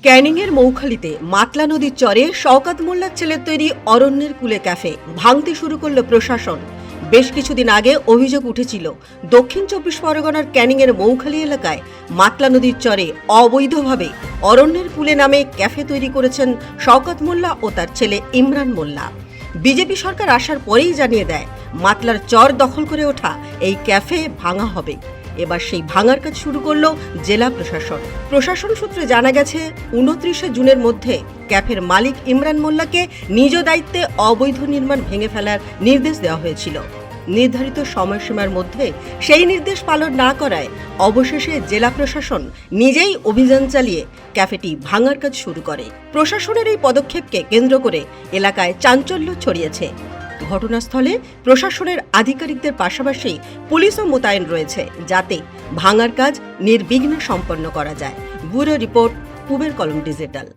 ক্যানিংয়ের মৌখালীতে মাতলা নদীর চরে শওকত মোল্লার ছেলের তৈরি অরণ্যের কূলে ক্যাফে ভাঙতে শুরু করল প্রশাসন। বেশ কিছুদিন আগে অভিযোগ উঠেছিল দক্ষিণ চব্বিশ পরগনার ক্যানিংয়ের মৌখালী এলাকায় মাতলা নদীর চরে অবৈধভাবে অরণ্যের কূলে নামে ক্যাফে তৈরি করেছেন শওকত মোল্লা ও তার ছেলে ইমরান মোল্লা। বিজেপি সরকার আসার পরেই জানিয়ে দেয় মাতলার চর দখল করে ওঠা এই ক্যাফে ভাঙা হবে। এবার সেই ভাঙার কাজ শুরু করলো জেলা প্রশাসন সূত্রে জানা গেছে 29 জুনের মধ্যে ক্যাফের মালিক ইমরান মোল্লাকে নিজ দায়িত্বে অবৈধ নির্মাণ ভেঙে ফেলার নির্দেশ দেওয়া হয়েছিল। নির্ধারিত সময়সীমার মধ্যে সেই নির্দেশ পালন না করায় অবশেষে জেলা প্রশাসন নিজেই অভিযান চালিয়ে ক্যাফেটি ভাঙার কাজ শুরু করে। প্রশাসনের এই পদক্ষেপকে কেন্দ্র করে এলাকায় চাঞ্চল্য ছড়িয়েছে। ঘটনাস্থলে প্রশাসনের আধিকারিকদের পাশাপাশি পুলিশও মোতায়েন রয়েছে যাতে ভাঙার কাজ নির্বিঘ্নে সম্পন্ন করা যায়। ব্যুরো রিপোর্ট, পূবের কলম ডিজিটাল।